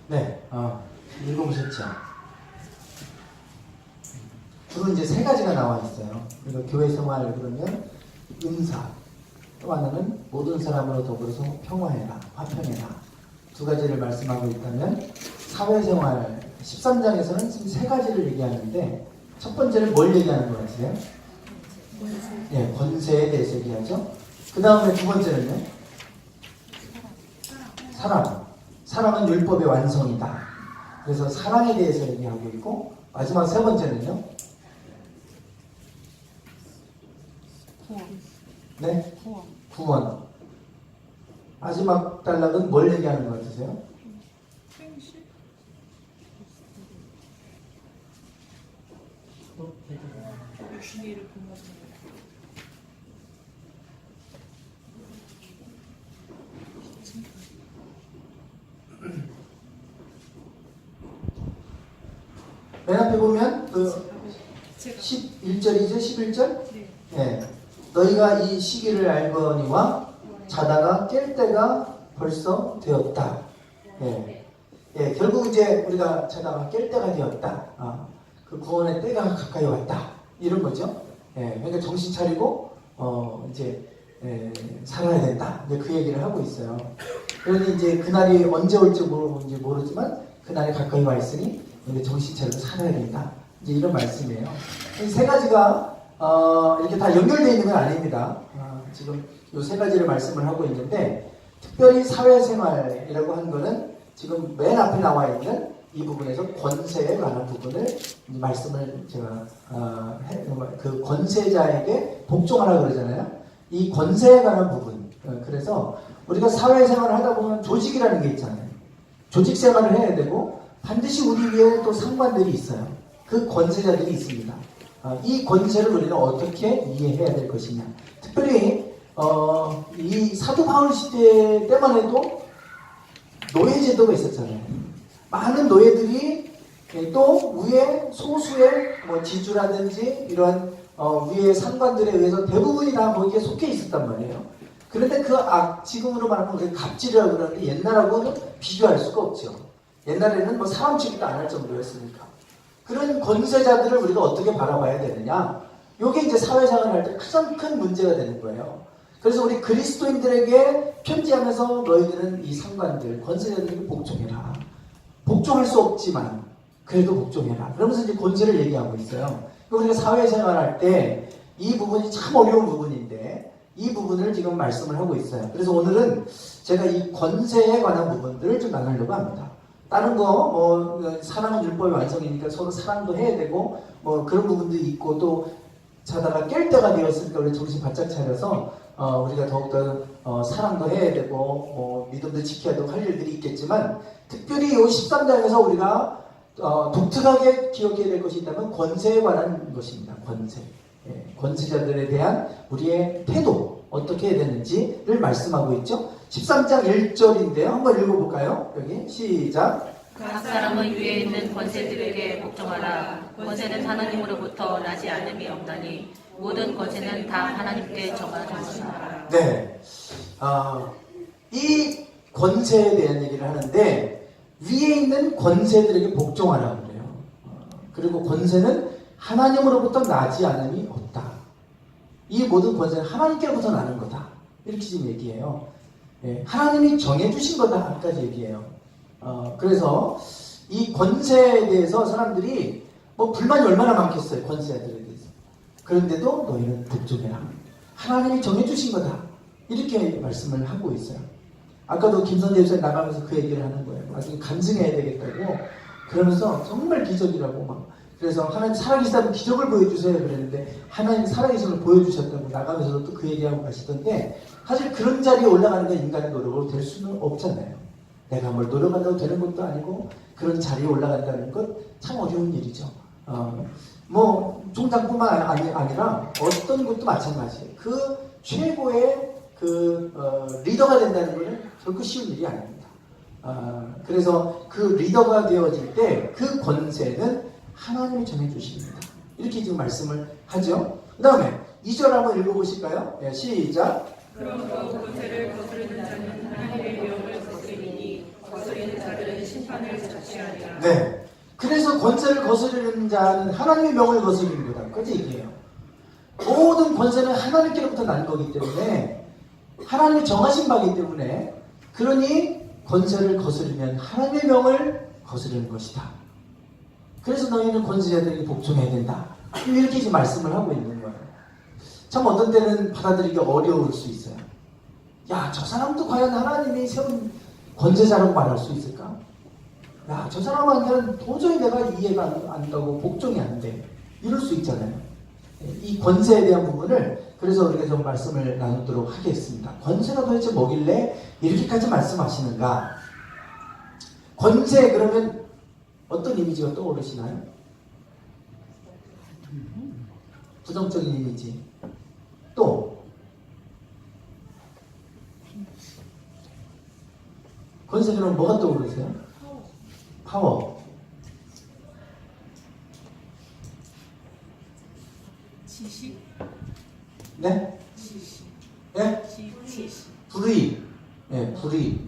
네, 읽어보셨죠? 주로 이제 세 가지가 나와 있어요. 그리고 교회 생활 그러면 은사, 또 하나는 모든 사람으로 더불어서 평화해라, 화평해라. 두 가지를 말씀하고 있다면 사회생활 13장에서는 지금 세 가지를 얘기하는데 첫 번째는 뭘 얘기하는 것 같으세요? 네, 권세에 대해서 얘기하죠. 그 다음에 두 번째는요? 사랑. 사랑은 율법의 완성이다. 그래서 사랑에 대해서 얘기하고 있고 마지막 세 번째는요? 네? 구원. 마지막 단락은 뭘 얘기하는 것 같으세요? 맨 앞에 보면 그 11절이죠? 11절? 네. 너희가 이 시기를 알거니와 자다가 깰 때가 벌써 되었다. 예. 예, 결국 이제 우리가 자다가 깰 때가 되었다. 그 구원의 때가 가까이 왔다. 이런 거죠. 예, 그러니까 정신 차리고 이제 살아야 된다. 이제 그 얘기를 하고 있어요. 그러니 이제 그날이 언제 올지 모르지만 그날이 가까이 와 있으니 우리 정신 차리고 살아야 된다. 이제 이런 말씀이에요. 이 세 가지가 이렇게 다 연결되어 있는 건 아닙니다. 지금 이 세 가지를 말씀을 하고 있는데 특별히 사회생활이라고 한 거는 지금 맨 앞에 나와 있는 이 부분에서 권세에 관한 부분을 말씀을 제가 그 권세자에게 복종하라 그러잖아요. 이 권세에 관한 부분. 그래서 우리가 사회생활을 하다 보면 조직이라는 게 있잖아요. 조직 생활을 해야 되고 반드시 우리 위에 또 상관들이 있어요. 그 권세자들이 있습니다. 이 권세를 우리는 어떻게 이해해야 될 것이냐. 특별히 이 사도 바울 시대 때만 해도 노예제도가 있었잖아요. 많은 노예들이 또 위에 소수의 지주라든지 이런 위에 상관들에 의해서 대부분이 다 거기에 속해 있었단 말이에요. 그런데 지금으로 말하면 우리가 갑질이라고 그러는데 옛날하고는 비교할 수가 없죠. 옛날에는 사람 취급도 안 할 정도였으니까. 그런 권세자들을 우리가 어떻게 바라봐야 되느냐? 이게 이제 사회생활을 할 때 가장 큰 문제가 되는 거예요. 그래서 우리 그리스도인들에게 편지하면서 너희들은 이 상관들, 권세자들에게 복종해라. 복종할 수 없지만 그래도 복종해라. 그러면서 이제 권세를 얘기하고 있어요. 우리가 사회생활 할 때 이 부분이 참 어려운 부분인데 이 부분을 지금 말씀을 하고 있어요. 그래서 오늘은 제가 이 권세에 관한 부분들을 좀 나누려고 합니다. 다른 사랑은 율법의 완성이니까 서로 사랑도 해야 되고 그런 부분도 있고 또 자다가 깰 때가 되었으니까 우리 정신 바짝 차려서 우리가 더욱더 사랑도 해야 되고 믿음도 지켜야 되고 할 일들이 있겠지만 특별히 이 13장에서 우리가 독특하게 기억해야 될 것이 있다면 권세에 관한 것입니다. 권세. 권세자들에 대한 우리의 태도 어떻게 해야 되는지를 말씀하고 있죠. 13장 1절인데요. 한번 읽어볼까요? 여기 시작. 각 사람은 위에 있는 권세들에게 복종하라. 권세는 하나님으로부터 나지 않음이 없나니 모든 권세는 다 하나님께 정한 것이라. 네, 이 권세에 대한 얘기를 하는데 위에 있는 권세들에게 복종하라고 그래요. 그리고 권세는 하나님으로부터 나지 않음이 없다. 이 모든 권세는 하나님께로부터 나는 거다. 이렇게 지금 얘기해요. 하나님이 정해주신 거다까지 얘기해요. 그래서 이 권세에 대해서 사람들이 불만이 얼마나 많겠어요. 권세자들에 대해서. 그런데도 너희는 복종해라. 하나님이 정해주신 거다. 이렇게 말씀을 하고 있어요. 아까도 김선재 집사님 나가면서 그 얘기를 하는 거예요. 나중에 간증해야 되겠다고. 그러면서 정말 기적이라고 그래서 하나님 살아계시다면 기적을 보여주세요 그랬는데 하나님 살아계심을 보여주셨다고 나가면서도 또 그 얘기하고 가시던데 사실 그런 자리에 올라가는 게 인간의 노력으로 될 수는 없잖아요. 내가 뭘 노력한다고 되는 것도 아니고 그런 자리에 올라간다는 것 참 어려운 일이죠. 종장뿐만 아니라 어떤 것도 마찬가지예요. 그 최고의 리더가 된다는 것은 결코 쉬운 일이 아닙니다. 그래서 그 리더가 되어질 때 그 권세는 하나님이 정해주십니다. 이렇게 지금 말씀을 하죠. 그 다음에 2절 한번 읽어보실까요? 시작. 그러므로 권세를 거스르는 자는 하나님의 명을 거스리니 거스리는 자들은 심판을 네. 그래서 권세를 거스르는 자는 하나님의 명을 거스르는 거다. 그지 얘기해요. 모든 권세는 하나님께로부터 난 거기 때문에 하나님이 정하신 바이기 때문에 그러니 권세를 거스르면 하나님의 명을 거스르는 것이다. 그래서 너희는 권세자들에게 복종해야 된다. 이렇게 이제 말씀을 하고 있는 거예요. 참 어떤 때는 받아들이기 어려울 수 있어요. 야, 저 사람도 과연 하나님이 세운 권세자라고 말할 수 있을까? 야, 저 사람한테는 도저히 내가 이해가 안 가고 복종이 안 돼. 이럴 수 있잖아요. 이 권세에 대한 부분을 그래서 우리가 좀 말씀을 나누도록 하겠습니다. 권세가 도대체 뭐길래 이렇게까지 말씀하시는가? 권세 그러면 어떤 이미지가 떠오르시나요? 부정적인 이미지. 또 권세 그러면 뭐가 떠오르세요? 파워. 지식. 네? 네? 불의. 네, 불의.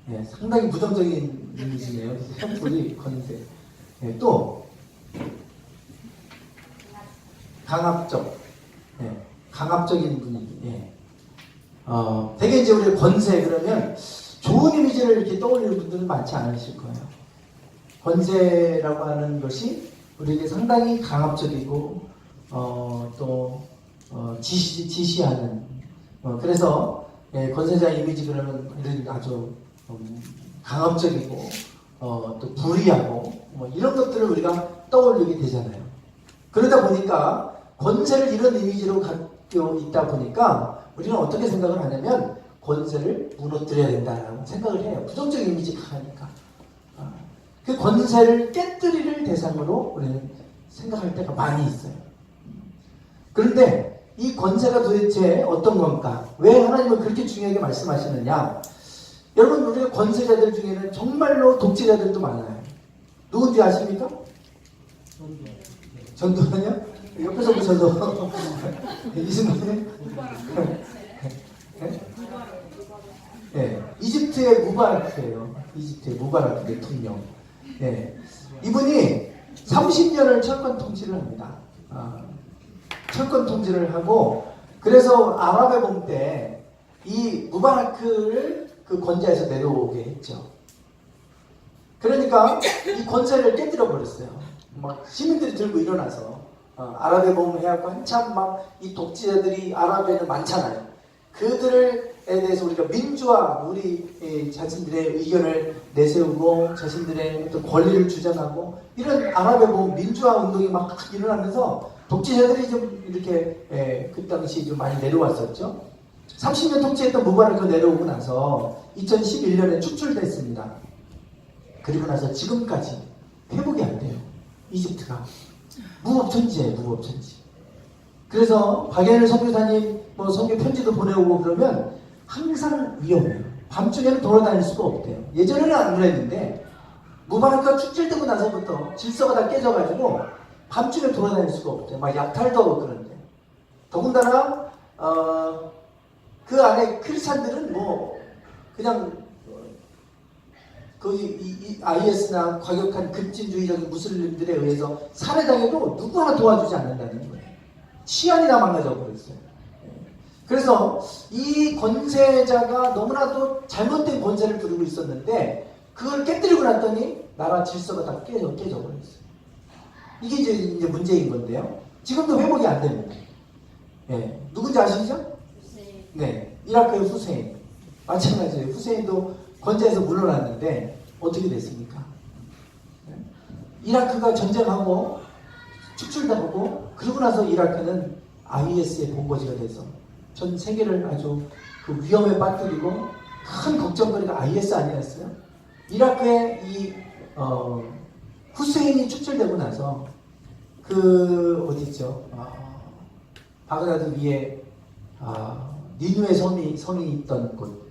네, 상당히 부정적인 이미지네요. 불의, 권세. 네, 또 강압적. 네, 강압적인 분위기. 네. 되게 이제 우리 권세 그러면 좋은 이미지를 이렇게 떠올리는 분들은 많지 않으실 거예요. 권세라고 하는 것이 우리에게 상당히 강압적이고 지시하는 그래서 권세자 이미지 그러면 이런 아주 강압적이고 또 불의하고 뭐 이런 것들을 우리가 떠올리게 되잖아요. 그러다 보니까 권세를 이런 이미지로 갖고 있다 보니까 우리는 어떻게 생각을 하냐면 권세를 무너뜨려야 된다라고 생각을 해요. 부정적인 이미지가 강하니까. 그 권세를 깨뜨리를 대상으로 우리는 생각할 때가 많이 있어요. 그런데 이 권세가 도대체 어떤 건가? 왜 하나님은 그렇게 중요하게 말씀하시느냐? 여러분 우리가 권세자들 중에는 정말로 독재자들도 많아요. 누군지 아십니까? 전두환이요? 옆에서 보셔도 이승만이요? 네, 이집트의 무바라크예요. 이집트의 무바라크 대통령. 네, 이분이 30년을 철권 통치를 합니다. 철권 통치를 하고 그래서 아랍의 봄 때 이 무바라크를 그 권좌에서 내려오게 했죠. 그러니까 이 권세를 깨뜨려 버렸어요. 막 시민들이 들고 일어나서 아랍의 봄을 해갖고 한참 막 이 독재자들이 아랍에는 많잖아요. 그들에 대해서 우리가 민주화, 우리 자신들의 의견을 내세우고 자신들의 어떤 권리를 주장하고 이런 아랍의 봄 민주화 운동이 막 일어나면서 독재자들이 좀 이렇게 그 당시 좀 많이 내려왔었죠. 30년 통치했던 무바라크가 내려오고 나서 2011년에 축출됐습니다. 그리고 나서 지금까지 회복이 안 돼요. 이집트가 무법천지예요. 무법천지. 그래서 박연일 선교사님 뭐 선교 편지도 보내오고 그러면 항상 위험해요. 밤중에는 돌아다닐 수가 없대요. 예전에는 안 그랬는데 무바라크가 축출되고 나서부터 질서가 다 깨져가지고 밤중에 돌아다닐 수가 없대요. 막 약탈도 하고 그런데. 더군다나 그 안에 크리스찬들은 뭐 그냥 그 IS나 과격한 급진주의적인 무슬림들에 의해서 살해당해도 누구 하나 도와주지 않는다는 거예요. 치안이 다 망가져 버렸어요. 그래서 이 권세자가 너무나도 잘못된 권세를 부리고 있었는데 그걸 깨뜨리고 났더니 나라 질서가 다 깨져버렸어요. 이게 이제 문제인 건데요. 지금도 회복이 안 됩니다. 네. 누군지 아시죠? 네. 이라크의 후세인. 마찬가지예요. 후세인도 권세에서 물러났는데 어떻게 됐습니까? 네. 이라크가 전쟁하고 축출당하고 그러고 나서 이라크는 IS의 본거지가 돼서 전 세계를 아주 그 위험에 빠뜨리고 큰 걱정거리가 IS 아니었어요? 이라크의 이 후세인이 축출되고 나서 그 어디죠? 바그다드 위에 니누의 성이 있던 곳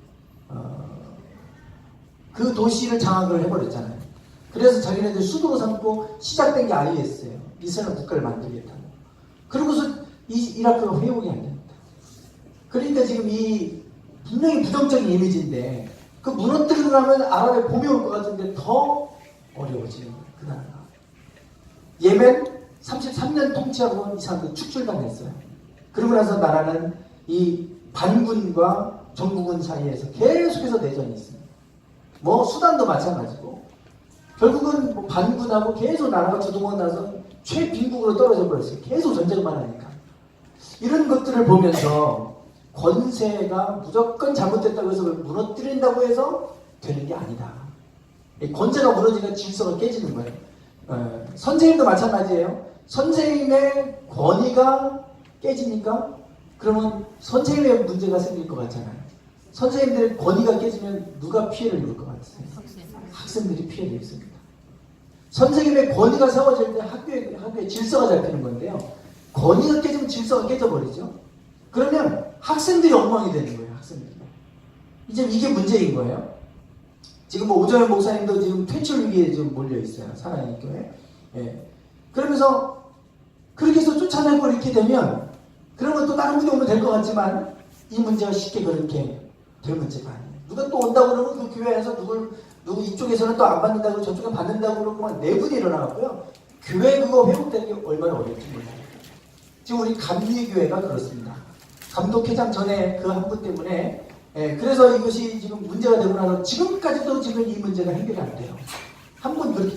그 도시를 장악을 해버렸잖아요. 그래서 자기네들 수도로 삼고 시작된 게 IS예요. 이스라엘 국가를 만들겠다고. 그러고서 이라크가 회복이 안 됩니다. 그러니까 지금 이 분명히 부정적인 이미지인데 그 무너뜨리고 나면 아랍에 봄이 올 것 같은데 더 어려워지는 거예요. 그 나라가. 예멘 33년 통치하고 이 사람들 축출당했어요. 그러고 나서 나라는 이 반군과 정부군 사이에서 계속해서 내전이 있습니다. 뭐 수단도 마찬가지고 결국은 뭐 반군하고 계속 나라가 주도하고 나서 최빈국으로 떨어져 버렸어요. 계속 전쟁만 하니까. 이런 것들을 보면서 권세가 무조건 잘못됐다고 해서 무너뜨린다고 해서 되는 게 아니다. 권세가 무너지면 질서가 깨지는 거예요. 선생님도 마찬가지예요. 선생님의 권위가 깨지니까 그러면 선생님의 문제가 생길 것 같잖아요. 선생님들의 권위가 깨지면 누가 피해를 입을 것 같으세요? 학생들이 피해를 입습니다. 선생님의 권위가 세워질 때 학교에 질서가 잡히는 건데요. 권위가 깨지면 질서가 깨져버리죠. 그러면 학생들이 엉망이 되는 거예요. 학생들이. 이제 이게 문제인 거예요. 지금 뭐 오정현 목사님도 지금 퇴출 위기에 좀 몰려 있어요. 사랑의 교회. 예. 그러면서 그렇게 해서 쫓아내고 이렇게 되면 그러면 또 다른 분이 오면 될 것 같지만 이 문제가 쉽게 그렇게 될 문제가 아니에요. 누가 또 온다고 그러면 그 교회에서 누구 이쪽에서는 또 안 받는다고 저쪽에 받는다고 그러고 막 내분이 일어나고요. 교회 그거 회복되는 게 얼마나 어려울지 몰라요. 지금 우리 감리교회가 그렇습니다. 감독회장 전에 그 한 분 때문에 그래서 이것이 지금 문제가 되고 나서 지금까지도 지금 이 문제가 해결이 안 돼요. 한 번 그렇게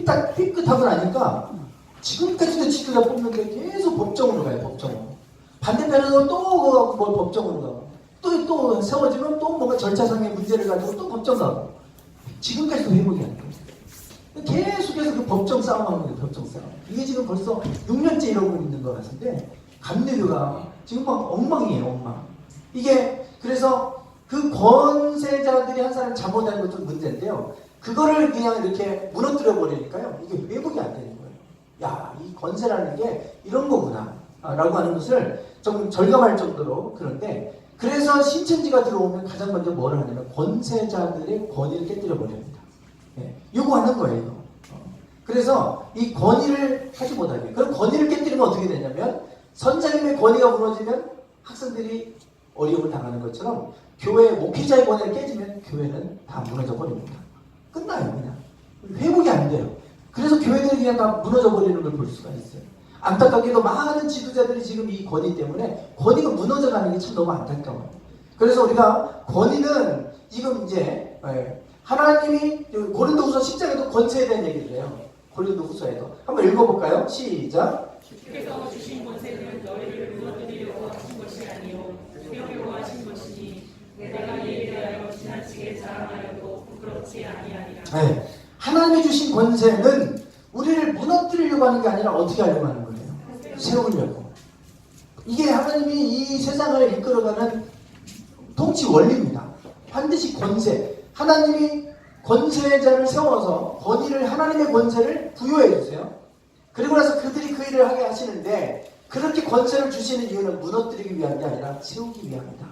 딱 삐끗하고 나니까 지금까지도 지도자 뽑는데 계속 법정으로 가요. 법정으로. 반대편에서 또 뭐 법정으로 가고 또 세워지면 또 뭔가 절차상의 문제를 가지고 또 법정 가고 지금까지도 회복이 안 돼요. 계속해서 그 법정 싸움하는 거예요. 법정 싸움. 이게 지금 벌써 6년째 이러고 있는 것 같은데 감리교가 지금 막 엉망이에요. 엉망. 이게 그래서 그 권세자들이 한 사람 잘못한 것도 문제인데요. 그거를 그냥 이렇게 무너뜨려 버리니까요. 이게 회복이 안 되는 거예요. 야, 이 권세라는 게 이런 거구나 라고 하는 것을 좀 절감할 정도로. 그런데 그래서 신천지가 들어오면 가장 먼저 뭘 하냐면 권세자들의 권위를 깨뜨려 버립니다. 요구하는 거예요. 이거. 그래서 이 권위를 하지 못하게. 그럼 권위를 깨뜨리면 어떻게 되냐면 선생님의 권위가 무너지면 학생들이 어려움을 당하는 것처럼 교회 목회자의 권위가 깨지면 교회는 다 무너져 버립니다. 끝나요. 그냥 회복이 안 돼요. 그래서 교회들이 그냥 다 무너져 버리는 걸 볼 수가 있어요. 안타깝게도 많은 지도자들이 지금 이 권위 때문에 권위가 무너져가는 게 참 너무 안타까워요. 그래서 우리가 권위는 지금 이제 하나님이 고린도후서 10장에도 권세에 대한 얘기를 해요. 고린도후서에도 한번 읽어볼까요? 시작. 주께서 주신 권세는 너희를 무너뜨리려고 하신 것이 아니요 세우려고 하신 것이니 내가 이에 대하여 지나치게 자랑하여도 부끄럽지 아니하리라. 네. 하나님이 주신 권세는 우리를 무너뜨리려고 하는 게 아니라 어떻게 하려고 하는 거예요? 세우려고. 이게 하나님이 이 세상을 이끌어가는 통치 원리입니다. 반드시 권세. 하나님이 권세자를 세워서 권위를 하나님의 권세를 부여해 주세요. 그리고 나서 그들이 그 일을 하게 하시는데 그렇게 권세를 주시는 이유는 무너뜨리기 위한 게 아니라 세우기 위함이다.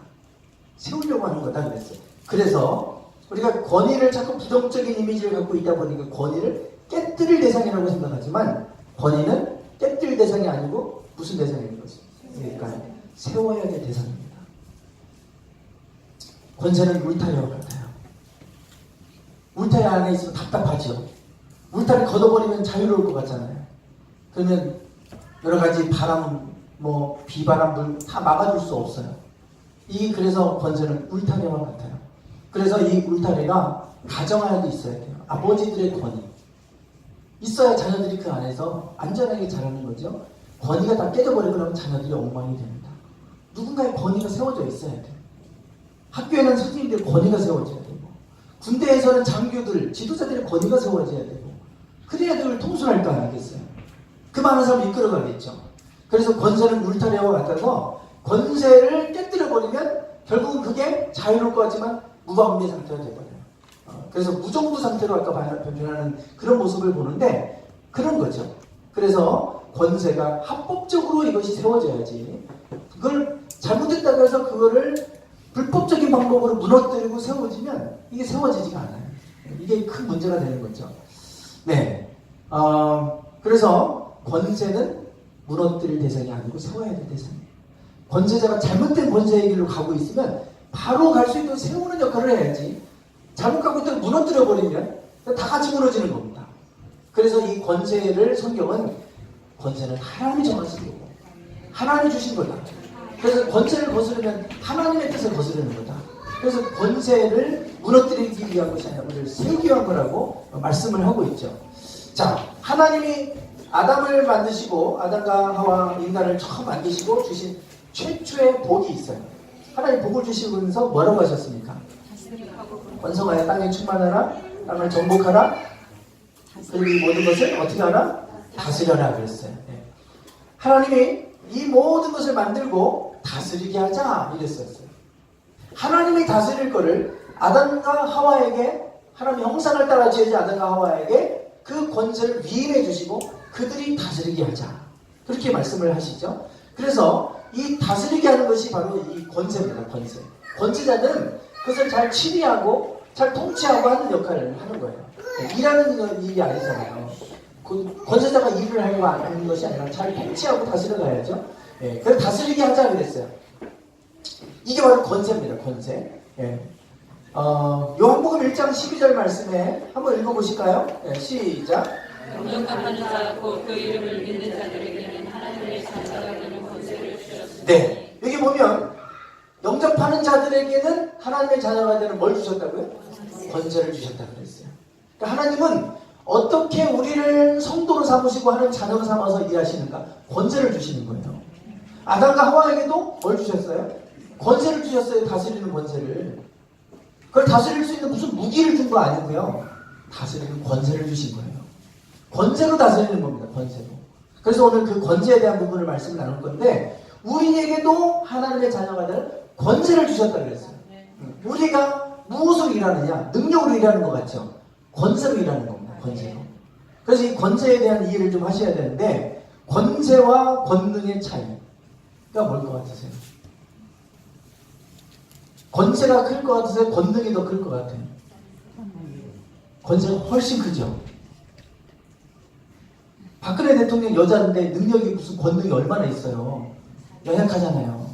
세우려고 하는 거다 그랬어요. 그래서 우리가 권위를 자꾸 부정적인 이미지를 갖고 있다 보니까 권위를 깨뜨릴 대상이라고 생각하지만 권위는 깨뜨릴 대상이 아니고 무슨 대상인 거죠? 그러니까 세워야 될 대상입니다. 권세는 울타리와 같아요. 울타리 안에 있으면 답답하죠. 울타리 걷어버리면 자유로울 것 같잖아요. 그러면 여러 가지 바람, 뭐 비바람, 물 다 막아줄 수 없어요. 그래서 권세는 울타리와 같아요. 그래서 이 울타리가 가정 안에도 있어야 돼요. 아버지들의 권위. 있어야 자녀들이 그 안에서 안전하게 자라는 거죠. 권위가 다 깨져버리고 그러면 자녀들이 엉망이 됩니다. 누군가의 권위가 세워져 있어야 돼요. 학교에는 선생님들의 권위가 세워져야 되고 군대에서는 장교들, 지도자들의 권위가 세워져야 되고 그래야 늘 통솔할 거 아니겠어요. 그 많은 사람을 이끌어가겠죠. 그래서 권세는 울타리와 같아서 권세를 깨뜨려버리면 결국은 그게 자유로울 것 같지만 무방비의 상태가 되어버려요. 그래서 무정부 상태로 아까 변변하는 그런 모습을 보는데 그런 거죠. 그래서 권세가 합법적으로 이것이 세워져야지 그걸 잘못했다고 해서 그거를 불법적인 방법으로 무너뜨리고 세워지면 이게 세워지지가 않아요. 이게 큰 문제가 되는 거죠. 네. 그래서 권세는 무너뜨릴 대상이 아니고 세워야 될 대상이에요. 권세자가 잘못된 권세의 길로 가고 있으면 바로 갈 수 있도록 세우는 역할을 해야지 잘못 가고 있다가 무너뜨려 버리면 다 같이 무너지는 겁니다. 그래서 이 권세를 성경은 권세는 하나님이 정하신 거고 하나님이 주신 거다. 그래서 권세를 거스르면 하나님의 뜻을 거스르는 거다. 그래서 권세를 무너뜨리기 위한 것이 아니라 우리를 세우기 위한 거라고 말씀을 하고 있죠. 자, 하나님이 아담을 만드시고 아담과 하와 인간을 처음 만드시고 주신 최초의 복이 있어요. 하나님 복을 주시면서 뭐라고 하셨습니까? 번성하여 땅에 충만하라, 땅을 정복하라, 그리고 이 모든 것을 어떻게 하라? 다스려라 그랬어요. 네. 하나님이 이 모든 것을 만들고 다스리게 하자 이랬었어요. 하나님이 다스릴 거를 아담과 하와에게, 하나님의 형상을 따라 지으신 아담과 하와에게 그 권세를 위임해 주시고 그들이 다스리게 하자, 그렇게 말씀을 하시죠. 그래서 이 다스리게 하는 것이 바로 이 권세입니다. 권세. 권세자는 그것을 잘 치리하고 잘 통치하고 하는 역할을 하는 거예요. 일하는 일이 아니잖아요. 권세자가 일을 하려고 하는 것이 아니라 잘 통치하고 다스려 가야죠. 예, 그래서 다스리게 하자 그랬어요. 이게 바로 권세입니다. 권세. 예. 요한복음 1장 12절 말씀에 한번 읽어보실까요? 예, 시작. 영접하는 자, 곧 그 이름을 믿는 자들에게는 하나님의 자녀가 되는 권세를 주셨습니다. 네, 여기 보면 영접하는 자들에게는 하나님의 자녀가 되는 뭘 주셨다고요? 권세를 주셨다 그랬어요. 그러니까 하나님은 어떻게 우리를 성도로 삼으시고 하나님 자녀로 삼아서 일하시는가? 권세를 주시는 거예요. 아담과 하와에게도 뭘 주셨어요? 권세를 주셨어요. 다스리는 권세를. 그걸 다스릴 수 있는 무슨 무기를 준 거 아니고요. 다스리는 권세를 주신 거예요. 권세로 다스리는 겁니다. 권세로. 그래서 오늘 그 권세에 대한 부분을 말씀을 나눌 건데, 우리에게도 하나님의 자녀가 되는 권세를 주셨다 그랬어요. 우리가 무엇으로 일하느냐? 능력으로 일하는 것 같죠? 권세로 일하는 겁니다. 권세로. 그래서 이 권세에 대한 이해를 좀 하셔야 되는데, 권세와 권능의 차이가 뭘 것 같으세요? 권세가 클 것 같으세요? 권능이 더 클 것 같아요? 권세가 훨씬 크죠? 박근혜 대통령 여자인데 능력이 무슨 권능이 얼마나 있어요? 연약하잖아요.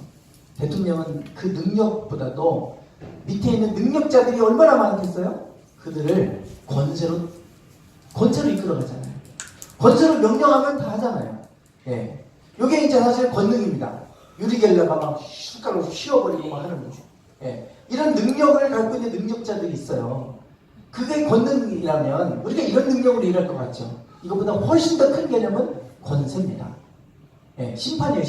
대통령은 그 능력보다도 밑에 있는 능력자들이 얼마나 많겠어요? 그들을 권세로 이끌어가잖아요. 권세로 명령하면 다 하잖아요. 예. 요게 이제 사실 권능입니다. 유리겔라가 막 숟가락으로 휘어버리고 막 하는 거죠. 예. 이런 능력을 갖고 있는 능력자들이 있어요. 그게 권능이라면 우리가 이런 능력으로 일할 것 같죠. 이것보다 훨씬 더 큰 개념은 권세입니다. 예. 심판이에요.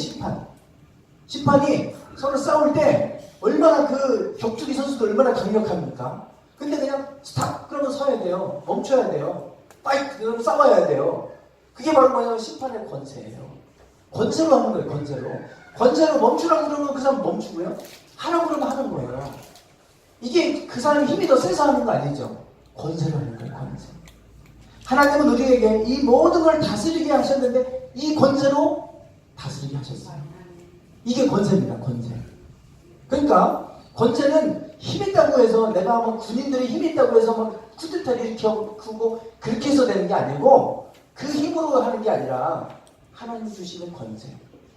심판이 서로 싸울 때 얼마나 그 격투기 선수도 얼마나 강력합니까? 근데 그냥 스탑! 그러면 서야 돼요. 멈춰야 돼요. 파이트! 그러면 싸워야 돼요. 그게 바로 뭐냐면 심판의 권세예요. 권세로 하는 거예요. 권세로 멈추라고 그러면 그 사람 멈추고요. 하라고 그러면 하는 거예요. 이게 그 사람의 힘이 더 세서 하는 거 아니죠? 권세로 하는 거예요. 권세. 하나님은 우리에게 이 모든 걸 다스리게 하셨는데 이 권세로 다스리게 하셨어요. 이게 권세입니다. 권세. 그러니까 권세는 힘 있다고 해서 내가 뭐 군인들이 힘 있다고 해서 막 쿠데타를 일으키고 그렇게 해서 되는 게 아니고 그 힘으로 하는 게 아니라 하나님이 주시는 권세.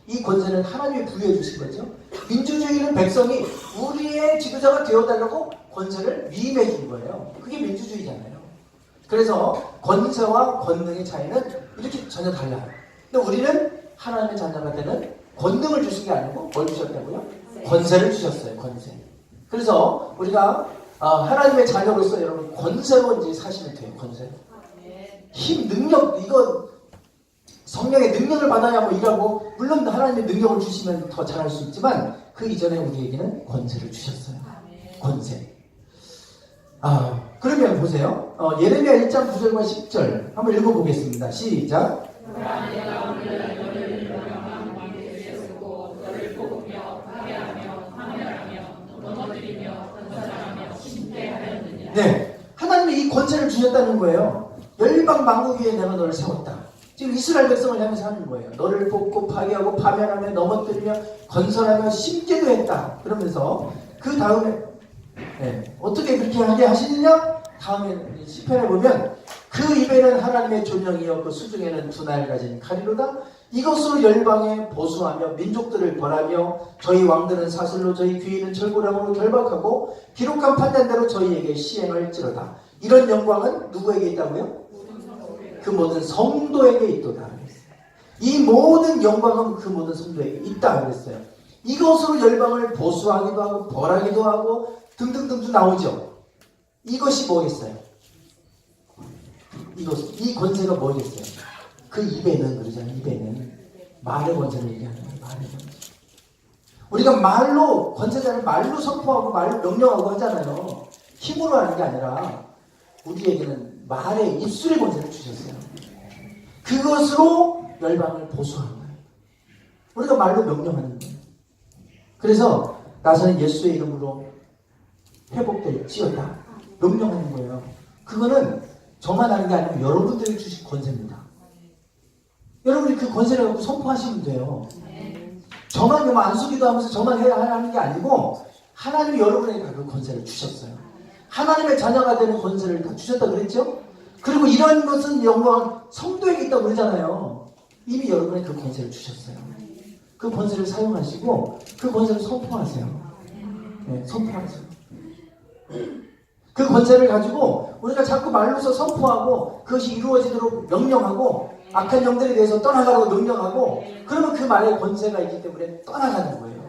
이 권세는 하나님이 부여해 주신 거죠. 민주주의는 백성이 우리의 지도자가 되어달라고 권세를 위임해 준 거예요. 그게 민주주의잖아요. 그래서 권세와 권능의 차이는 이렇게 전혀 달라요. 근데 우리는 하나님의 자녀가 되는 권능을 주신 게 아니고 뭘 주셨다고요? 권세를 주셨어요. 권세. 그래서 우리가 하나님의 자녀로서 여러분 권세로 이제 사시면 돼요. 권세. 힘, 능력, 이거 성령의 능력을 받아야 뭐 일하고, 물론 하나님의 능력을 주시면 더 잘할 수 있지만 그 이전에 우리에게는 권세를 주셨어요. 권세. 그러면 보세요. 예레미야 1장 9절과 10절 한번 읽어보겠습니다. 시작. 네, 하나님이 이 권세를 주셨다는 거예요. 열방 만국 위에 내가 너를 세웠다. 지금 이스라엘 백성을 향해서 하는 거예요. 너를 뽑고 파괴하고 파멸하며 넘어뜨리며 건설하며 심게도 했다. 그러면서 그 다음에 어떻게 그렇게 하게 하시느냐? 다음에 시편에 보면 그 입에는 하나님의 존영이여 그 수중에는 두 날 가진 칼이로다. 이것으로 열방에 보수하며 민족들을 벌하며 저희 왕들은 사슬로 저희 귀인은 철고랑으로 결박하고 기록한 판단대로 저희에게 시행할지로다. 이런 영광은 누구에게 있다고요? 그 그 모든 성도에게 있도다 그랬어요. 이 모든 영광은 그 모든 성도에게 있다 그랬어요. 이것으로 열방을 보수하기도 하고 벌하기도 하고 등등등등 나오죠. 이것이 뭐겠어요? 이 권세가 뭐겠어요? 그 입에는 그러잖아요. 입에는 말의 권세를 얘기하는 거예요. 말의 권세. 우리가 말로 권세자를 말로 선포하고 말로 명령하고 하잖아요. 힘으로 하는 게 아니라 우리에게는 말의 입술의 권세를 주셨어요. 그것으로 열방을 보수하는 거예요. 우리가 말로 명령하는 거예요. 그래서 나서는 예수의 이름으로 회복될지어다 명령하는 거예요. 그거는 저만 하는 게 아니고 여러분들이 주신 권세입니다. 여러분이 그 권세를 갖고 선포하시면 돼요. 저만 안수기도 하면서 저만 해야 하는 게 아니고 하나님이 여러분에게 그 권세를 주셨어요. 하나님의 자녀가 되는 권세를 다 주셨다 그랬죠? 그리고 이런 것은 영광 성도에게 있다고 그러잖아요. 이미 여러분에게 그 권세를 주셨어요. 그 권세를 사용하시고 그 권세를 선포하세요. 네, 선포하세요. 그 권세를 가지고 우리가 자꾸 말로서 선포하고 그것이 이루어지도록 명령하고 악한 영들에 대해서 떠나가라고 명령하고 그러면 그 말에 권세가 있기 때문에 떠나가는 거예요.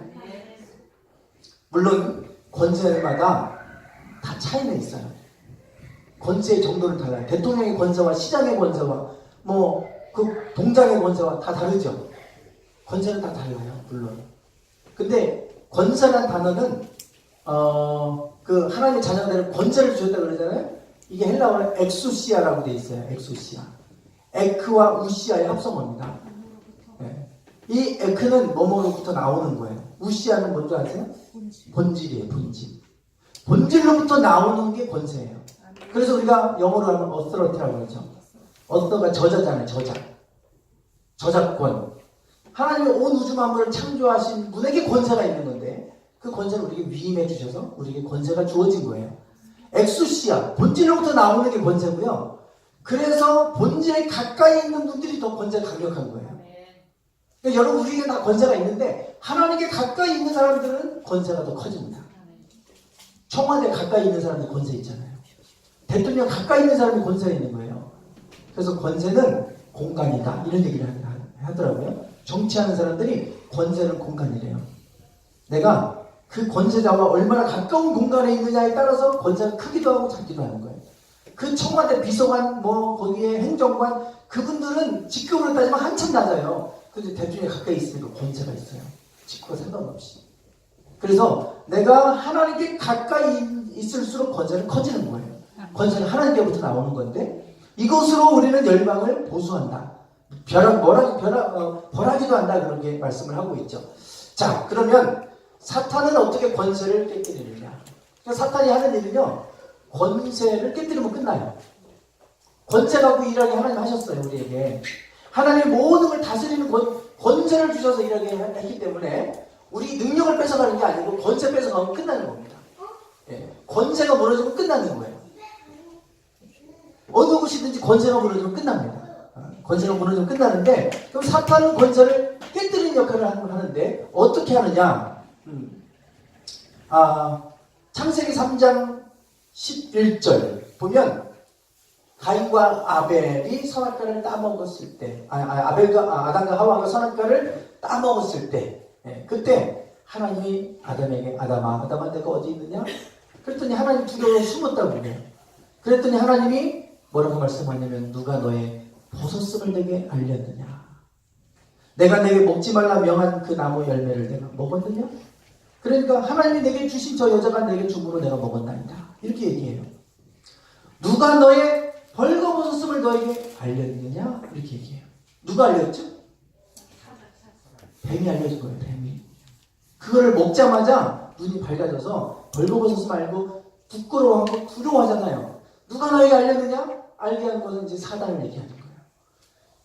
물론 권세마다 다 차이는 있어요. 권세의 정도는 달라요. 대통령의 권세와 시장의 권세와 그 동장의 권세와 다 다르죠. 권세는 다 달라요. 물론. 근데 권세란 단어는 그 하나님의 자녀가 되는 권세를 주셨다고 그러잖아요. 이게 헬라어는 엑수시아라고 되어 있어요. 엑수시아. 에크와 우시아의 합성어입니다. 네. 이 에크는 뭐뭐로부터 나오는 거예요. 우시아는 뭔지 아세요? 본질이에요. 본질. 본질로부터 나오는 게 권세예요. 그래서 우리가 영어로 하면 어서러티라고 그러죠. 어서가 저자잖아요. 저작권. 하나님이 온 우주 만물을 창조하신 분에게 권세가 있는 건데 그 권세를 우리에게 위임해 주셔서 우리에게 권세가 주어진 거예요. 엑수시아, 본질로부터 나오는 게 권세고요. 그래서 본질에 가까이 있는 분들이 더 권세가 강력한 거예요. 그러니까 여러분 우리에게 다 권세가 있는데 하나님께 가까이 있는 사람들은 권세가 더 커집니다. 청와대 가까이 있는 사람들 권세 있잖아요. 대통령 가까이 있는 사람이 권세가 있는 거예요. 그래서 권세는 공간이다 이런 얘기를 하더라고요. 정치하는 사람들이 권세는 공간이래요. 내가 그 권세자와 얼마나 가까운 공간에 있느냐에 따라서 권세가 크기도 하고 작기도 하는 거예요. 그 청와대 비서관, 거기에 행정관, 그분들은 직급으로 따지면 한참 낮아요. 근데 대통령에 가까이 있으니까 권세가 있어요. 직급과 상관없이. 그래서 내가 하나님께 가까이 있을수록 권세는 커지는 거예요. 권세는 하나님께부터 나오는 건데 이것으로 우리는 열방을 보수한다. 벌하기도 한다. 그런 게 말씀을 하고 있죠. 자, 그러면 사탄은 어떻게 권세를 깨뜨리느냐. 그러니까 사탄이 하는 일은요. 권세를 깨뜨리면 끝나요. 권세 갖고 일하게 하나님 하셨어요. 우리에게. 하나님 모든 걸 다스리는 권세를 주셔서 일하게 했기 때문에 우리 능력을 뺏어가는 게 아니고 권세 뺏어가면 끝나는 겁니다. 예. 권세가 무너지면 끝나는 거예요. 어느 곳이든지 권세가 무너지면 끝납니다. 권세가 무너지면 끝나는데 그럼 사탄은 권세를 깨뜨리는 역할을 하는데 어떻게 하느냐. 창세기 3장 11절 보면 가인과 아벨이 선악과를 따먹었을 때 아담과 하와가 선악과를 따먹었을 때 그때 하나님이 아담에게 아담아 내가 어디 있느냐? 그랬더니 하나님 두려워 숨었다고 그래요. 그랬더니 하나님이 뭐라고 말씀하냐면 누가 너의 버섯을 내게 알렸느냐? 내가 내게 먹지 말라 명한 그 나무 열매를 내가 먹었느냐? 그러니까 하나님이 내게 주신 저 여자가 내게 줌으로 내가 먹었나이다. 이렇게 얘기해요. 누가 너의 벌거벗었음을 너에게 알렸느냐? 이렇게 얘기해요. 누가 알렸죠? 뱀이 알려준 거예요. 뱀이. 그거를 먹자마자 눈이 밝아져서 벌거벗었음 알고 부끄러워하고 두려워하잖아요. 누가 너에게 알렸느냐? 알게 한 것은 이제 사단을 얘기하는 거예요.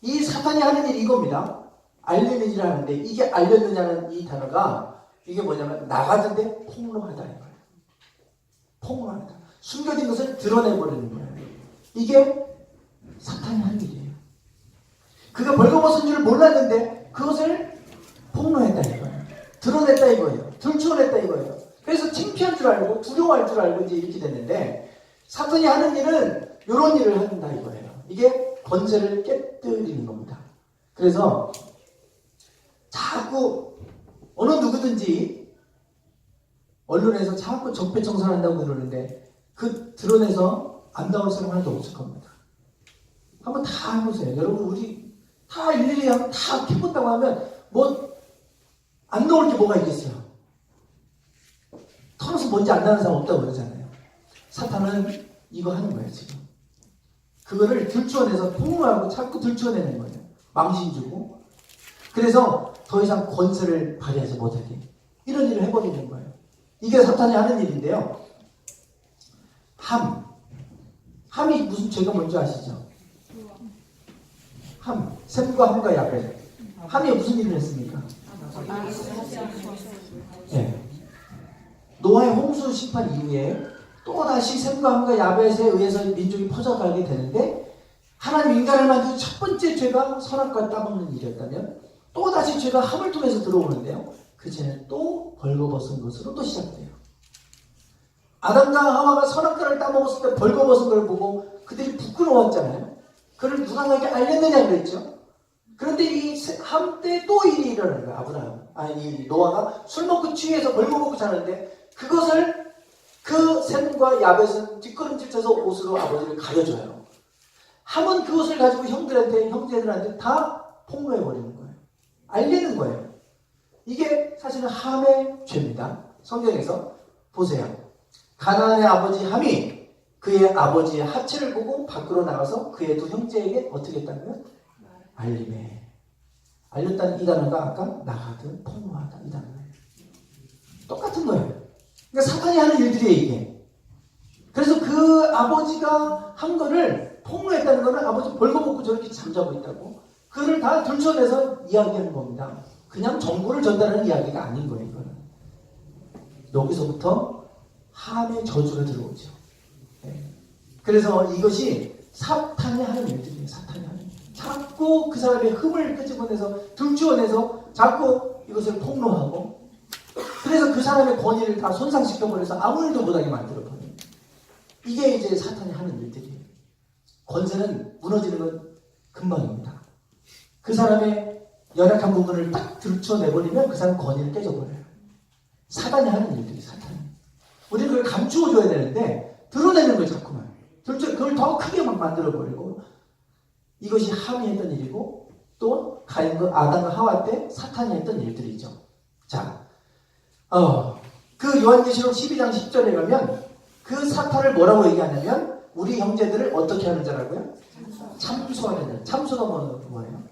이 사탄이 하는 일이 이겁니다. 알리는 일을 하는데 이게 알렸느냐는 이 단어가 이게 뭐냐면 나가던데 폭로하다 이거예요. 폭로하다. 숨겨진 것을 드러내버리는 거예요. 이게 사탄이 하는 일이에요. 그가 벌거벗은 줄 몰랐는데 그것을 폭로했다 이거예요. 드러냈다 이거예요. 들추어냈다 이거예요. 그래서 창피한 줄 알고 두려워할 줄 알고 이제 이렇게 됐는데 사탄이 하는 일은 이런 일을 한다 이거예요. 이게 권세를 깨뜨리는 겁니다. 그래서 자꾸 어느 누구든지 언론에서 자꾸 적폐청산한다고 그러는데 그 드러내서 안 나올 사람 하나도 없을 겁니다. 한번 다 해보세요. 여러분 우리 다 일일이 다 해본다고 하면 뭐 안 나올 게 뭐가 있겠어요. 털어서 뭔지 안 나는 사람 없다고 그러잖아요. 사탄은 이거 하는 거예요 지금. 그거를 들추어내서 폭로하고 자꾸 들추어내는 거예요. 망신 주고. 그래서 더 이상 권세를 발휘하지 못하게 이런 일을 해버리는 거예요. 이게 사탄이 하는 일인데요. 함이 무슨 죄가 뭔지 아시죠? 셈과 함과 야벳. 함이 무슨 일을 했습니까? 네. 노아의 홍수 심판 이후에 또다시 셈과 함과 야벳에 의해서 민족이 퍼져가게 되는데 하나님 인간을 만든 첫 번째 죄가 선악과를 따먹는 일이었다면 또다시 죄가 함을 통해서 들어오는데요. 그 죄는 또 벌거벗은 것으로 또 시작돼요. 아담과 하와가 선악과를 따먹었을 때 벌거벗은 걸 보고 그들이 부끄러웠잖아요. 그를 누가 너에게 알렸느냐 그랬죠. 그런데 이 함 때 또 일이 일어나는 거예요. 이 노아가 술 먹고 취해서 벌거벗고 자는데 그것을 그 셈과 야벳은 뒷걸음질 쳐서 옷으로 아버지를 가려줘요. 함은 그것을 가지고 형제들한테 다 폭로해버리는 거예요. 알리는 거예요. 이게 사실은 함의 죄입니다. 성경에서 보세요. 가나안의 아버지 함이 그의 아버지의 하체를 보고 밖으로 나가서 그의 두 형제에게 어떻게 했다고요? 알림해. 알렸다는 이 단어가 아까 나가든 폭로하다 이 단어예요. 똑같은 거예요. 그러니까 사탄이 하는 일들이에요 이게. 그래서 그 아버지가 한 거를 폭로했다는 거는 아버지 벌거벗고 저렇게 잠자고 있다고 그를 다 들춰내서 이야기하는 겁니다. 그냥 정보를 전달하는 이야기가 아닌 거예요. 이거는. 여기서부터 함의 저주가 들어오죠. 네. 그래서 이것이 사탄이 하는 일들이에요. 사탄이 하는 일. 자꾸 그 사람의 흠을 끄집어내서 들추어내서 자꾸 이것을 폭로하고 그래서 그 사람의 권위를 다 손상시켜버려서 아무 일도 못하게 만들어버려요. 이게 이제 사탄이 하는 일들이에요. 권세는 무너지는 건 금방입니다. 그 사람의 연약한 부분을 딱 들춰내버리면 그 사람 권위를 깨져버려요. 사단이 하는 일들이 사탄이. 우리는 그걸 감추어줘야 되는데 드러내는 걸 자꾸만. 그걸 더 크게 막 만들어버리고 이것이 함이 했던 일이고 또 가인과 아담과 하와 때 사탄이 했던 일들이죠. 자, 그 요한계시록 12장 10절에 가면 그 사탄을 뭐라고 얘기하냐면 우리 형제들을 어떻게 하는 자라고요? 참소하는 자. 참소가 뭐예요?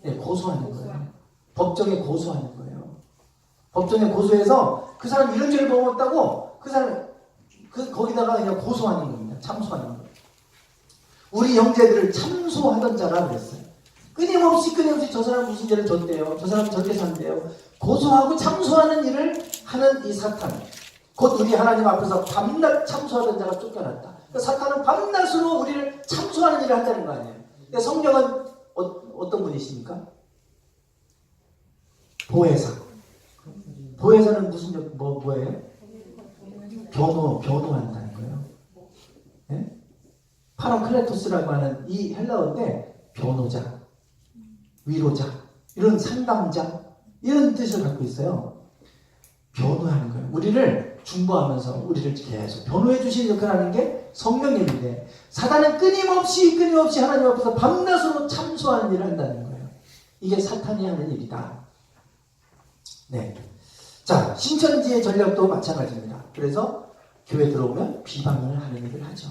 네, 고소하는 거예요. 법정에 고소하는 거예요. 법정에 고소해서 그 사람 이런 죄를 범했다고 그 사람 거기다가 그냥 고소하는 겁니다. 참소하는 거예요. 우리 형제들을 참소하던 자라 그랬어요. 끊임없이 저 사람 무슨 죄를 졌대요. 저 사람 저렇게 산대요. 고소하고 참소하는 일을 하는 이 사탄. 곧 우리 하나님 앞에서 밤낮 참소하던 자가 쫓겨났다. 그러니까 사탄은 밤낮으로 우리를 참소하는 일을 한다는 거 아니에요. 그러니까 성령은 어떤 분이십니까? 보혜사. 보혜사는 무슨 뭐예요? 변호한다는 거예요. 네? 파라클레토스라고 하는 이 헬라어인데 변호자, 위로자, 이런 상담자 이런 뜻을 갖고 있어요. 변호하는 거예요. 우리를 중보하면서 우리를 계속 변호해 주시는 역할을 하는 게 성령님인데 사단은 끊임없이 하나님 앞에서 밤낮으로 참소하는 일을 한다는 거예요. 이게 사탄이 하는 일이다. 네. 자, 신천지의 전략도 마찬가지입니다. 그래서 교회 들어오면 비방을 하는 일을 하죠.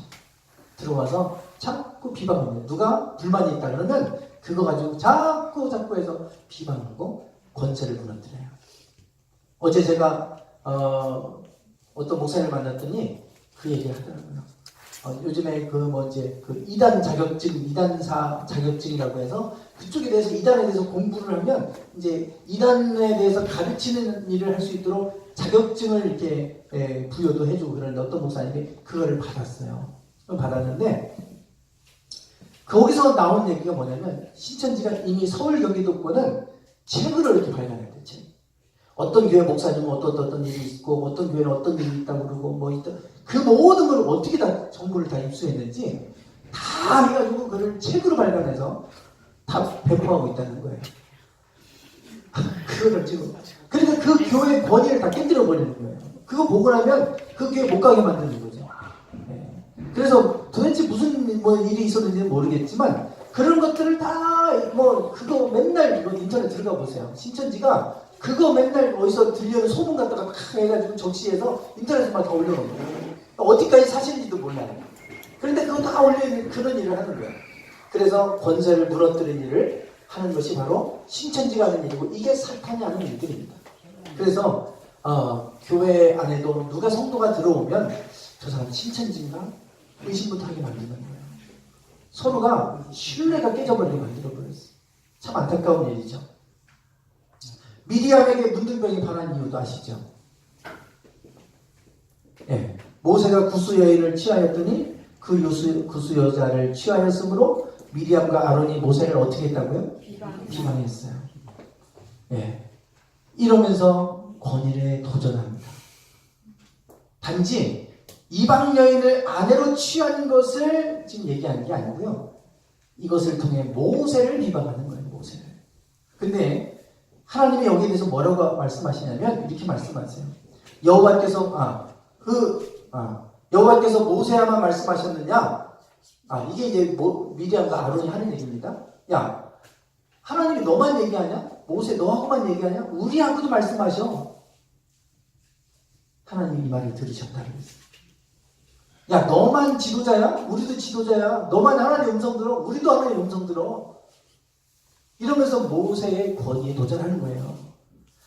들어와서 자꾸 비방합니다. 누가 불만이 있다 그러면 그거 가지고 자꾸 해서 비방하고 권세를 무너뜨려요. 어제 제가 어떤 목사님을 만났더니 그 얘기를 하더라고요. 요즘에 이단 자격증, 이단사 자격증이라고 해서 그쪽에 대해서 이단에 대해서 공부를 하면 이제 이단에 대해서 가르치는 일을 할 수 있도록 자격증을 이렇게 부여도 해주고 그러는데 어떤 목사님이 그거를 받았어요. 받았는데 거기서 나온 얘기가 뭐냐면 신천지가 이미 서울 경기도권은 책으로 이렇게 발간했대요. 책. 어떤 교회 목사님은 어떤 일이 있고 어떤 교회는 어떤 일이 있다고 그러고 그 모든 걸 어떻게 다 정보를 다 입수했는지 다 해가지고 그걸 책으로 발간해서 다 배포하고 있다는 거예요. 그거를 지금. 그러니까 그 교회 권위를 다 깨뜨려 버리는 거예요. 그거 보고 나면 그 교회 못 가게 만드는 거죠. 네. 그래서 도대체 무슨 뭐 일이 있었는지 모르겠지만 그런 것들을 다 뭐 그거 맨날 뭐 인터넷 들어가 보세요. 신천지가 그거 맨날 어디서 들려는 소문 갖다가 막 해가지고 적시해서 인터넷에 막 다 올려놓은 거예요. 어디까지 사실인지도 몰라요. 그런데 그거 다 올려있는 그런 일을 하는 거예요. 그래서 권세를 무너뜨리는 일을 하는 것이 바로 신천지가 하는 일이고 이게 사탄이 하는 일들입니다. 그래서 교회 안에도 누가 성도가 들어오면 저 사람 신천지인가? 의심부터 하게 만드는 거예요. 서로가 신뢰가 깨져버리게 만들어버렸어요. 참 안타까운 일이죠. 미디암에게 문둥병이 반한 이유도 아시죠? 예. 모세가 구스 여인을 취하였더니 그 구스 여자를 취하였으므로 미디암과 아론이 모세를 어떻게 했다고요? 비방했어요. 예. 이러면서 권위에 도전합니다. 단지 이방 여인을 아내로 취한 것을 지금 얘기하는 게 아니고요. 이것을 통해 모세를 비방하는 거예요. 모세를. 근데 하나님이 여기에 대해서 뭐라고 말씀하시냐면 이렇게 말씀하세요. 여호와께서 여호와께서 모세야만 말씀하셨느냐? 이게 이제 미디암과 아론이 하는 얘기입니다. 야, 하나님이 너만 얘기하냐? 모세 너하고만 얘기하냐? 우리하고도 말씀하셔. 하나님이 이 말을 들으셨다고 했어요. 야, 너만 지도자야? 우리도 지도자야. 너만 하나님의 음성 들어? 우리도 하나님의 음성 들어. 이러면서 모세의 권위에 도전하는 거예요.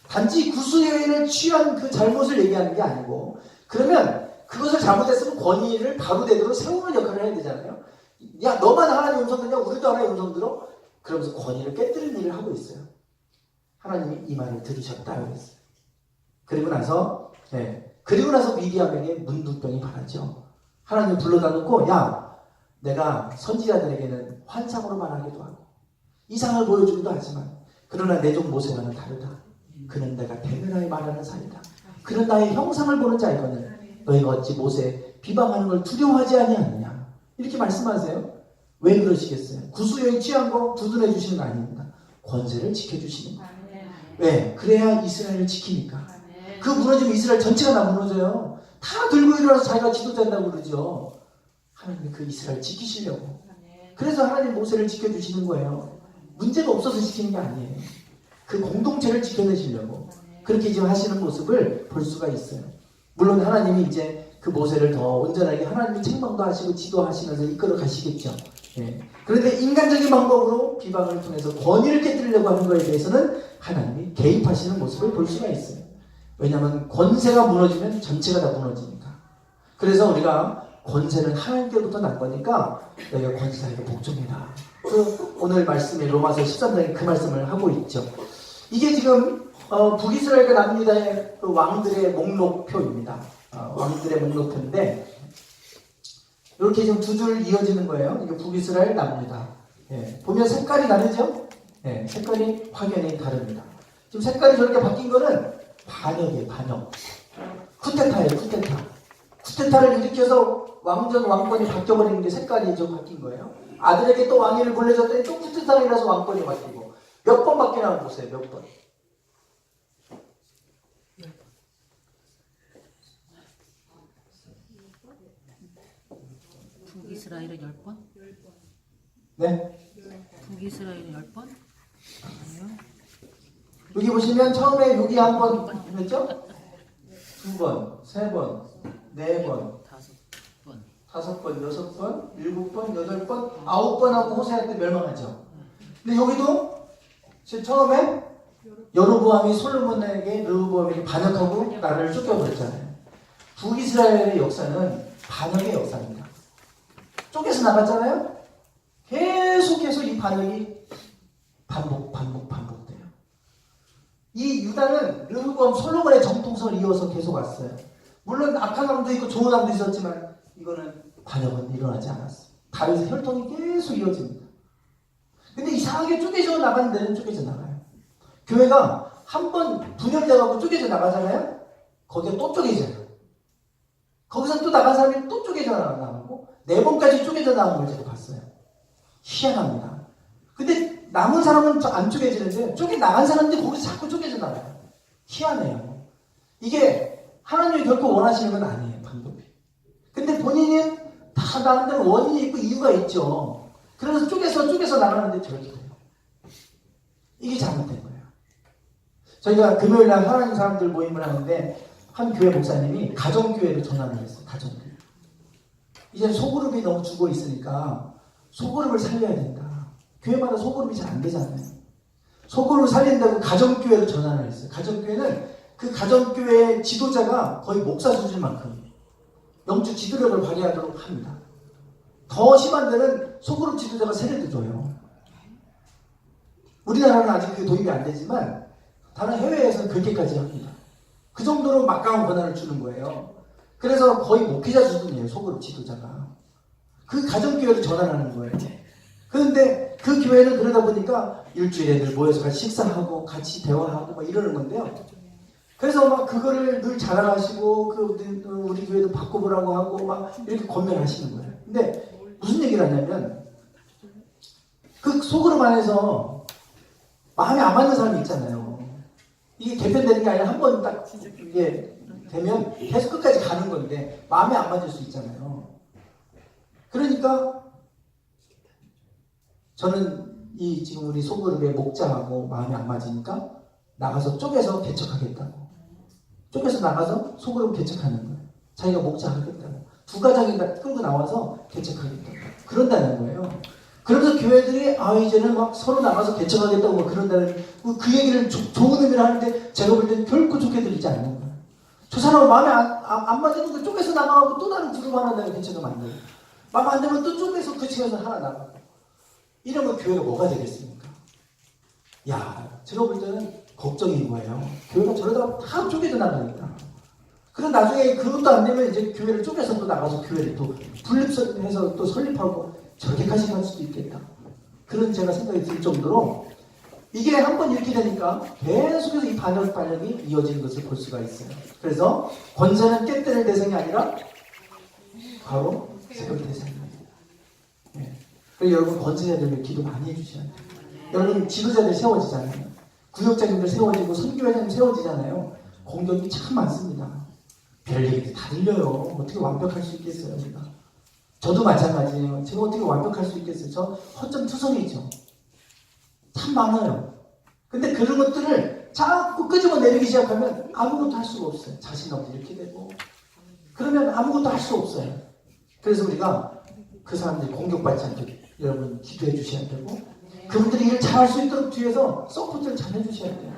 단지 구스 여인을 취한 그 잘못을 얘기하는 게 아니고, 그러면 그것을 잘못했으면 권위를 바로되도록 세우는 역할을 해야 되잖아요. 야, 너만 하나님의 음성 듣냐? 우리도 하나님의 음성 들어? 그러면서 권위를 깨뜨리는 일을 하고 있어요. 하나님이 이 말을 들으셨다고 했어요. 그리고 나서 미디암에게 문둥병이 발하죠. 하나님 불러다 놓고, 야, 내가 선지자들에게는 환상으로 말하기도 하고 이상을 보여주기도 하지만 그러나 내 종 모세와는 다르다. 그는 내가 대면하여 말하는 사이다. 그는 나의 형상을 보는 자이거늘 너희가 어찌 모세 비방하는 걸 두려워하지 아니하느냐. 이렇게 말씀하세요. 왜 그러시겠어요? 구수여인 취한 거 두둔해 주시는 거 아닙니다. 권세를 지켜주시는 거예요. 왜? 그래야 이스라엘을 지키니까. 그 무너지면 이스라엘 전체가 다 무너져요. 다 들고 일어나서 자기가 지도자인다고 그러죠. 하나님이 그 이스라엘 지키시려고. 그래서 하나님 모세를 지켜주시는 거예요. 문제가 없어서 지키는 게 아니에요. 그 공동체를 지켜내시려고 그렇게 지금 하시는 모습을 볼 수가 있어요. 물론 하나님이 이제 그 모세를 더 온전하게 하나님이 책망도 하시고 지도하시면서 이끌어 가시겠죠. 그런데 인간적인 방법으로 비방을 통해서 권위를 깨뜨리려고 하는 것에 대해서는 하나님이 개입하시는 모습을 볼 수가 있어요. 왜냐하면 권세가 무너지면 전체가 다 무너지니까. 그래서 우리가 권세는 하나님께로부터 난 거니까 너희가 권세자에게 복종해라. 오늘 말씀이 로마서 13장에 그 말씀을 하고 있죠. 이게 지금 북이스라엘과 남유다의 그 왕들의 목록표입니다. 왕들의 목록표인데 이렇게 지금 두 줄 이어지는 거예요. 이게 북이스라엘, 남유다. 보면 색깔이 다르죠? 색깔이 확연히 다릅니다. 지금 색깔이 저렇게 바뀐 거는 반역이에요. 반역. 쿠데타예요. 쿠데타. 쿠데타를 일으켜서 왕권이 바뀌어버리는 게 색깔이 좀 바뀐 거예요. 아들에게 또 왕위를 물려줬더니 또 쿠데타가 일어나서 왕권이 바뀌고 몇 번 바뀌나 보세요. 몇 번. 북이스라엘은 10번? 네. 북이스라엘은 10번? 아니요. 여기 보시면 처음에 여기 한 번 했죠? 2번, 3번, 4번, 5번, 6번, 7번, 8번, 9번 하고 호세아 때 멸망하죠. 근데 여기도 처음에 여로보암이 솔로몬에게 르호보암에게 반역하고 나라를 쫓겨버렸잖아요. 북이스라엘의 역사는 반역의 역사입니다. 쪼개서 나갔잖아요. 계속해서 이 반역이 반복돼요. 이 유다는 르호보암 솔로몬의 정통성을 이어서 계속 왔어요. 물론 악한 왕도 있고 좋은 왕도 있었지만 이거는 반역은 일어나지 않았어요. 다윗의 혈통이 계속 이어집니다. 근데 이상하게 쪼개져 나가는 데는 쪼개져 나가요. 교회가 한 번 분열돼갖고 쪼개져 나가잖아요. 거기에 또 쪼개져요. 거기서 또 나간 사람이 또 쪼개져 나가고 4번까지 쪼개져 나간 걸 제가 봤어요. 희한합니다. 근데 남은 사람은 안 쪼개지는데 쪼개 나간 사람들이 거기서 자꾸 쪼개져 나가요. 희한해요. 이게 하나님이 결코 원하시는 건 아니에요. 방법이. 근데 본인은 다 나간다는 원인이 있고 이유가 있죠. 그래서 쪼개서 나가는데 저렇게 돼요. 이게 잘못된 거예요. 저희가 금요일날 하나님 사람들 모임을 하는데 한 교회 목사님이 가정교회로 전환을 했어요. 가정교회. 이제 소그룹이 너무 죽어 있으니까 소그룹을 살려야 된다. 교회마다 소그룹이 잘 안 되잖아요. 소그룹을 살린다고 가정교회로 전환을 했어요. 가정교회는 그 가정교회의 지도자가 거의 목사 수준만큼 영적 지도력을 발휘하도록 합니다. 더 심한 데는 소그룹 지도자가 세례도 줘요. 우리나라는 아직 그게 도입이 안 되지만 다른 해외에서는 그렇게까지 합니다. 그 정도로 막강한 권한을 주는 거예요. 그래서 거의 목회자 수준이에요. 소그룹 지도자가. 그 가정교회로 전환하는 거예요. 그런데 그 교회는 그러다 보니까 일주일에 늘 모여서 같이 식사하고 같이 대화하고 막 이러는 건데요. 그래서 막 그거를 늘 자랑하시고 우리 교회도 바꿔보라고 하고 막 이렇게 권면하시는 거예요. 근데 무슨 얘기를 하냐면 그 소그룹 안에서 마음에 안 맞는 사람이 있잖아요. 이게 개편되는 게 아니라 한 번 딱 이게 되면 계속 끝까지 가는 건데 마음에 안 맞을 수 있잖아요. 그러니까 저는 이 지금 우리 소그룹의 목자하고 마음이 안 맞으니까 나가서 쪼개서 개척하겠다고. 쪼개서 나가서 소그룹 개척하는 거예요. 자기가 목자 하겠다고. 두 가정이 다 끌고 나와서 개척하겠다고. 그런다는 거예요. 그러면서 교회들이 이제는 막 서로 나가서 개척하겠다고 막 그런다는 그 얘기를 좋은 의미로 하는데 제가 볼 때는 결코 좋게 들리지 않는 거예요. 저 사람은 마음에 안 맞으면 그 쪼개서 나가고 또 다른 그룹 하나 내가 개척을 만들고 마음에 안 들면 또 쪼개서 그 집에서 하나 나가고 이러면 교회가 뭐가 되겠습니까? 야, 제가 볼 때는 걱정인 거예요. 교회가 저러다가 다 쪼개져 나가니까. 그럼 나중에 그것도 안 되면 이제 교회를 쪼개서 또 나가서 교회를 또 분립해서 또 설립하고 저렇게까지 갈 수도 있겠다. 그런 제가 생각이 들 정도로 이게 한번 이렇게 되니까 계속해서 이 반역이 이어지는 것을 볼 수가 있어요. 그래서 권세는 깨뜨릴 대상이 아니라 바로 세울 대상입니다. 네. 그래서 여러분 권세자들 기도 많이 해주셔야 돼요. 여러분 지도자들 세워지잖아요. 구역장님들 세워지고 선교회장님 세워지잖아요. 공격이 참 많습니다. 별 얘기 다 들려요. 어떻게 완벽할 수 있겠어요, 제가. 저도 마찬가지예요. 제가 어떻게 완벽할 수 있겠어요? 저 허점투성이죠. 참 많아요. 근데 그런 것들을 자꾸 끄집어 내리기 시작하면 아무것도 할 수가 없어요. 자신감도 이렇게 되고 그러면 아무것도 할 수 없어요. 그래서 우리가 그 사람들이 공격받지 않게 여러분 기도해 주셔야 되고 그분들이 일을 잘할 수 있도록 뒤에서 서포트를 잘 해주셔야 돼요.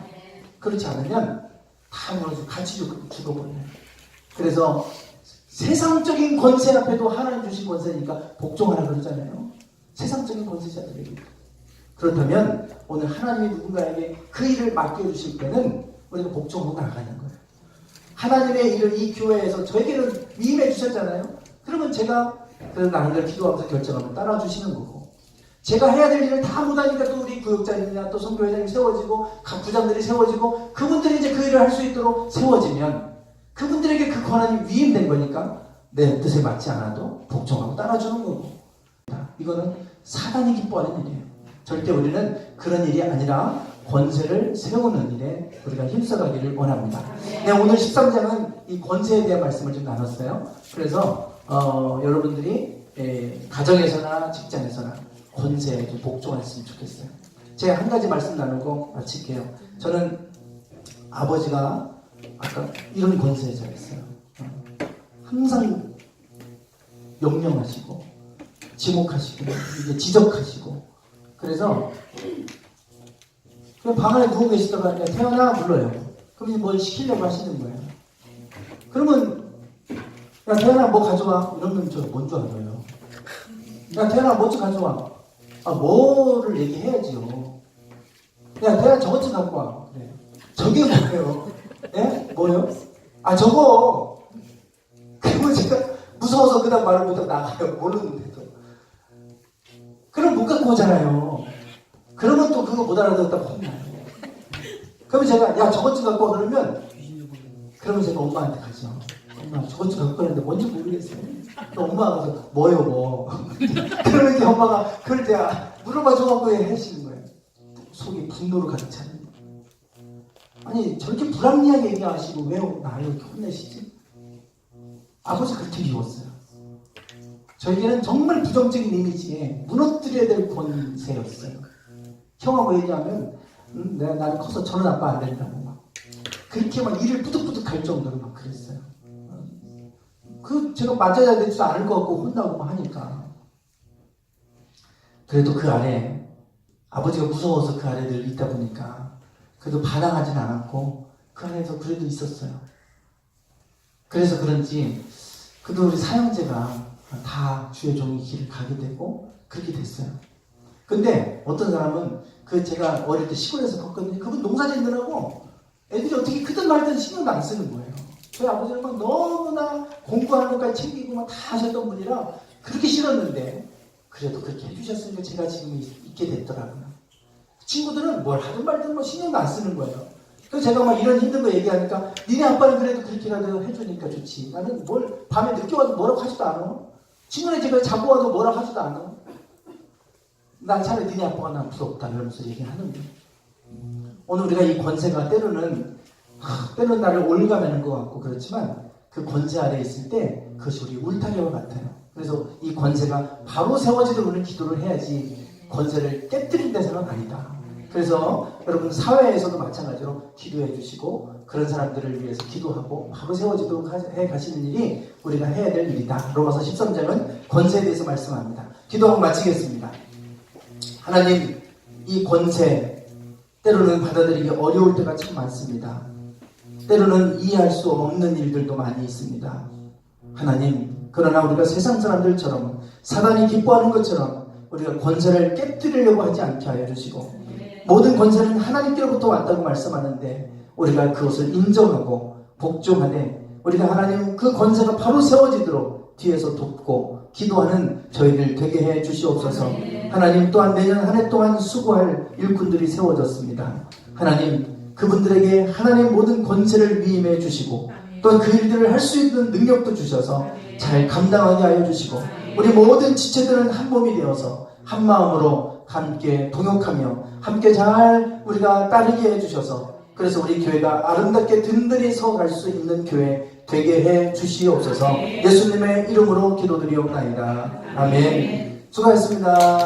그렇지 않으면 다 같이 죽어버려요. 그래서 세상적인 권세 앞에도 하나님 주신 권세니까 복종하라 그러잖아요. 세상적인 권세자들에게. 그렇다면 오늘 하나님이 누군가에게 그 일을 맡겨주실 때는 우리가 복종하고 나가는 거예요. 하나님의 일을 이 교회에서 저에게는 위임해 주셨잖아요. 그러면 제가 그 나름대로 기도하면서 결정하면 따라주시는 거고 제가 해야 될 일을 다 못하니까 또 우리 구역장이나 또 선교회장님 세워지고 각 부장들이 세워지고 그분들이 이제 그 일을 할 수 있도록 세워지면 그분들에게 그 권한이 위임된 거니까 내 뜻에 맞지 않아도 복종하고 따라주는 거고 이거는 사단이 기뻐하는 일이에요. 절대 우리는 그런 일이 아니라 권세를 세우는 일에 우리가 힘써가기를 원합니다. 네, 오늘 13장은 이 권세에 대한 말씀을 좀 나눴어요. 그래서 여러분들이 가정에서나 직장에서나 권세에 좀 복종했으면 좋겠어요. 제가 한 가지 말씀 나누고 마칠게요. 저는 아버지가 아까 이런 권세에 잘했어요. 항상 명령하시고 지목하시고 이게 지적하시고 그래서 그냥 방 안에 누워 계시다가 태어나 불러요. 그럼 이제 뭘 시키려고 하시는 거예요. 그러면 야 태어나 뭐 가져와 이러면 저 뭔 줄 알아요. 야 태어나 뭐 좀 가져와. 뭐를 얘기해야지요. 야 태어나 저것 좀 갖고 와. 그래. 저게 뭐예요? 예? 뭐요? 저거. 그러면 제가 무서워서 그다음 말을 못하고 나가요. 모르는데도. 그럼 못 갖고 오잖아요. 그러면 또 그거 못 알아듣었다고 혼나요. 그러면 제가 야 저것 좀 갖고 와 그러면 제가 엄마한테 가죠. 엄마 저것 좀 갖고 왔는데 뭔지 모르겠어요. 또 엄마가 가서 뭐요 뭐. 그러면 이제 엄마가 그럴 때 물어봐 줘갖고 하시는 거예요. 속이 분노로 가득 차는. 아니 저렇게 불합리하게 얘기하시고 왜 나를 이렇게 혼내시지? 아버지 그렇게 미웠어요. 저에게는 정말 부정적인 이미지에 무너뜨려야 될 권세였어요. 형하고 얘기하면 나는 커서 저런 아빠 안 된다고 막 그렇게 막 일을 뿌득뿌득 할 정도로 막 그랬어요. 제가 맞아야 되지도 않을 것 같고 혼나고 막 하니까. 그래도 그 아래 아버지가 무서워서 그 아래 늘 있다 보니까 그래도 반항하진 않았고 그 안에서 그래도 있었어요. 그래서 그런지 그래도 우리 사형제가 다 주의 종의 길을 가게 되고 그렇게 됐어요. 근데 어떤 사람은 제가 어릴 때 시골에서 컸거든요. 그분 농사짓느라고 애들이 어떻게 크든 말든 신경도 안 쓰는 거예요. 저희 아버지는 막 너무나 공부하는 것까지 챙기고 막 다 하셨던 분이라 그렇게 싫었는데 그래도 그렇게 해주셨으니까 제가 지금 있게 됐더라고요. 친구들은 뭘 하든 말든 뭐 신경도 안 쓰는 거예요. 그래서 제가 막 이런 힘든 거 얘기하니까 니네 아빠는 그래도 그렇게라도 해주니까 좋지. 나는 뭘 밤에 늦게 와도 뭐라고 하지도 않아. 친구네 집에 자고 와도 뭐라고 하지도 않아. 난 차라리 니네 아빠가 난 부럽다 이러면서 얘기하는 거예요. 오늘 우리가 이 권세가 때로는 나를 올가매는 것 같고 그렇지만 그 권세 아래 있을 때 그것이 우리 울타리와 같아요. 그래서 이 권세가 바로 세워지도록 우리는 기도를 해야지 권세를 깨뜨린 데서는 아니다. 그래서 여러분 사회에서도 마찬가지로 기도해 주시고 그런 사람들을 위해서 기도하고 바로 세워지도록 해 가시는 일이 우리가 해야 될 일이다. 로마서 13장은 권세에 대해서 말씀합니다. 기도하고 마치겠습니다. 하나님, 이 권세 때로는 받아들이기 어려울 때가 참 많습니다. 때로는 이해할 수 없는 일들도 많이 있습니다. 하나님, 그러나 우리가 세상 사람들처럼 사단이 기뻐하는 것처럼 우리가 권세를 깨뜨리려고 하지 않게 하여 주시고 모든 권세는 하나님께로부터 왔다고 말씀하는데 우리가 그것을 인정하고 복종하되 우리가 하나님 그 권세가 바로 세워지도록 뒤에서 돕고 기도하는 저희들 되게 해 주시옵소서. 하나님 또한 내년 한 해 동안 수고할 일꾼들이 세워졌습니다. 하나님 그분들에게 하나님 모든 권세를 위임해 주시고 또한 그 일들을 할 수 있는 능력도 주셔서 잘 감당하게 하여 주시고 우리 모든 지체들은 한 몸이 되어서 한 마음으로 함께 동역하며 함께 잘 우리가 따르게 해주셔서 그래서 우리 교회가 아름답게 든든히 서갈 수 있는 교회 되게 해 주시옵소서. 예수님의 이름으로 기도드리옵나이다. 아멘. 수고하셨습니다.